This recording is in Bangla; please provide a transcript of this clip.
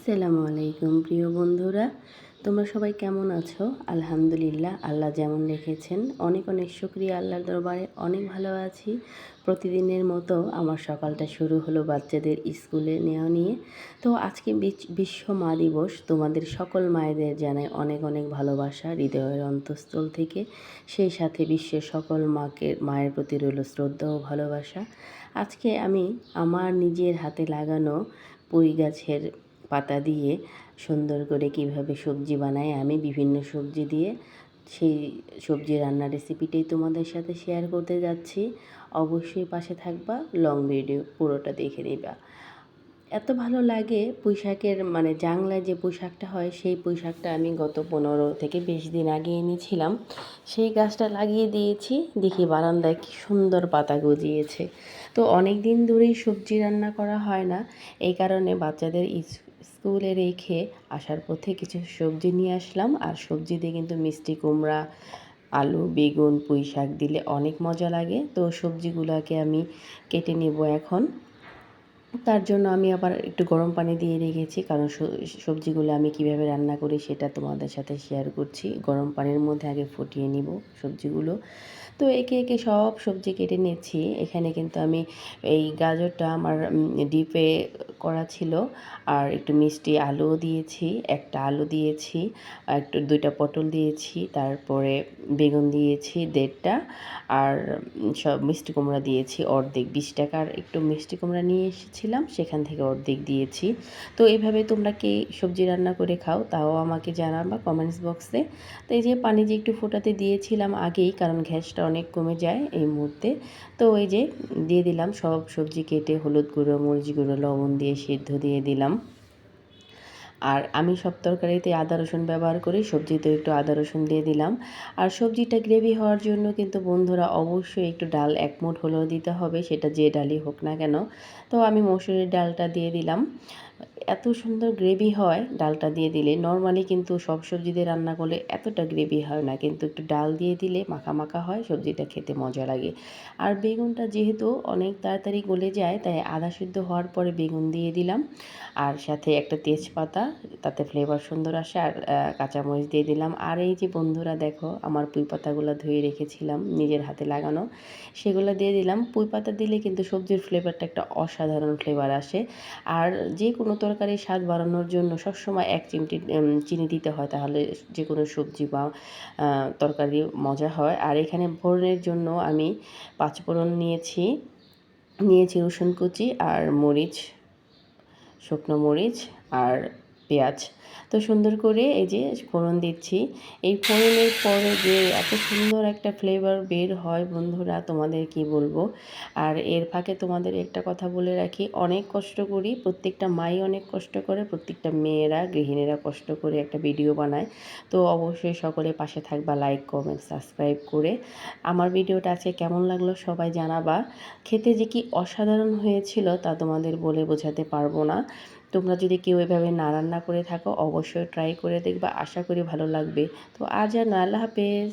আসসালামু আলাইকুম প্রিয় বন্ধুরা, তোমরা সবাই কেমন আছো? আলহামদুলিল্লাহ, আল্লাহ যেমন রেখেছেন অনেক অনেক শুকরিয়া আল্লাহর দরবারে। অনেক ভালো আছি। প্রতিদিনের মতো আমার সকালটা শুরু হলো বাচ্চাদের স্কুলে নেওয়া নিয়ে। তো আজকে বিশ্ব মা দিবস। তোমাদের সকল মায়েদের জানাই অনেক অনেক ভালোবাসা হৃদয়ের অন্তঃস্থল থেকে। সেই সাথে বিশ্বের সকল মায়ের প্রতি রইল শ্রদ্ধা ও ভালোবাসা। আজকে আমি আমার নিজের হাতে লাগানো পুঁই গাছের পাতা দিয়ে সুন্দর করে কিভাবে সবজি বানাই আমি বিভিন্ন সবজি দিয়ে, সেই সবজি রান্নার রেসিপিটাই তোমাদের সাথে শেয়ার করতে যাচ্ছি। অবশ্যই পাশে থাকবা, লং ভিডিও পুরোটা দেখে নিবা। এত ভালো লাগে পুঁইশাকের, জাংলায় যে পুঁইশাকটা হয় সেই পুঁইশাকটা আমি গত 15 থেকে 20 দিন আগে এনেছিলাম। সেই গাছটা লাগিয়ে দিয়েছি, দেখি বারান্দায় কী সুন্দর পাতা গজিয়েছে। তো অনেক দিন ধরেই সবজি রান্না করা হয় না, এই কারণে বাচ্চাদের স্কুলে রেখে আসার পথে কিছু সবজি নিয়ে আসলাম। আর সবজি দিয়ে কিন্তু মিষ্টি কুমড়া, আলু, বেগুন, পুঁইশাক দিলে অনেক মজা লাগে। তো সবজিগুলোকে আমি কেটে নেব এখন। তার জন্য আমি আবার একটু গরম পানি দিয়ে রেখেছি, কারণ সবজিগুলো আমি কিভাবে রান্না করি সেটা তোমাদের সাথে শেয়ার করছি। গরম পানির মধ্যে আগে ফুটিয়ে নিব সবজিগুলো। তো একে একে সব সবজি কেটে নিচ্ছি। এখানে কিন্তু আমি এই গাজরটা আমার ডিপে করা ছিল, আর একটু মিষ্টি আলুও দিয়েছি, একটা আলু দিয়েছি, আর একটু 2টা পটল দিয়েছি, তারপরে বেগুন দিয়েছি 1.5টা, আর সব মিষ্টি কুমড়া দিয়েছি অর্ধেক। 20 টাকার একটু মিষ্টি কুমড়া নিয়ে এসেছিলাম, সেখান থেকে অর্ধেক দিয়েছি। তো এইভাবে তোমরা কে সবজি রান্না করে খাও তাও আমাকে জানাবা কমেন্টস বক্সে। তো এই যে পানি যে একটু ফোটাতে দিয়েছিলাম আগেই, কারণ গ্যাসটা অনেক কমে যায় এই মুহূর্তে। তো এই যে দিয়ে দিলাম সব সবজি কেটে, হলুদ গুঁড়ো, মরিচ গুঁড়ো, লবণ দিয়ে সিদ্ধ দিয়ে দিলাম। আর আমি সব তরকারিতে আদা রসুন ব্যবহার করি, সবজিতেও একটু আদা রসুন দিয়ে দিলাম। আর সবজিটা গ্রেভি হওয়ার জন্য কিন্তু বন্ধুরা অবশ্যই একটু ডাল 1 মুঠ হলেও দিতে হবে, সেটা যে ডালই হোক না কেন। তো আমি মসুরের ডালটা দিয়ে দিলাম। এত সুন্দর গ্রেভি হয় ডালটা দিয়ে দিলে। নর্মালি কিন্তু সব সবজি দিয়ে রান্না করলে এতটা গ্রেভি হয় না, কিন্তু একটু ডাল দিয়ে দিলে মাখা মাখা হয়, সবজিটা খেতে মজা লাগে। আর বেগুনটা যেহেতু অনেক তাড়াতাড়ি গলে যায়, তাই আধা সিদ্ধ হওয়ার পরে বেগুন দিয়ে দিলাম, আর সাথে একটা তেজপাতা, তাতে ফ্লেভার সুন্দর আসে। আর কাঁচামরিচ দিয়ে দিলাম। আর এই যে বন্ধুরা দেখো, আমার পুঁই পাতাগুলো ধুয়ে রেখেছিলাম নিজের হাতে লাগানো, সেগুলো দিয়ে দিলাম। পুঁই পাতা দিলে কিন্তু সবজির ফ্লেভারটা একটা অসাধারণ ফ্লেভার আসে। আর যে কোনো তরকারির স্বাদ বাড়ানোর জন্য সবসময় 1 চিমটি চিনি দিতে হয়, তাহলে যে কোনো সবজি বা তরকারি মজা হয়। আর এখানে ফোড়নের জন্য আমি 5 ফোড়ন নিয়েছি রসুন কুচি আর মরিচ, শুকনো মরিচ আর পেঁয়াজ। তো সুন্দর করে এই যে ফোড়ন দিচ্ছি। এই ফোড়নের পরে যে এত সুন্দর একটা ফ্লেভার বের হয় বন্ধুরা, তোমাদের কি বলবো। আর এর ফাঁকে তোমাদের একটা কথা বলে রাখি, অনেক কষ্ট করি, প্রত্যেকটা মাই অনেক কষ্ট করে, প্রত্যেকটা মেয়েরা, গৃহিণীরা কষ্ট করে একটা ভিডিও বানায়। তো অবশ্যই সকলে পাশে থাকবা, লাইক কমেন্ট সাবস্ক্রাইব করে। আমার ভিডিওটা আজকে কেমন লাগলো সবাই জানাবা। খেতে যে কি অসাধারণ হয়েছিল তা তোমাদের বলে বোঝাতে পারবো না। তোমরা যদি কেউ এভাবে না রান্না করে থাকো অবশ্যই ট্রাই করে দেখবা, আশা করি ভালো লাগবে। তো আজ আর না, আল্লাহ হাফেজ।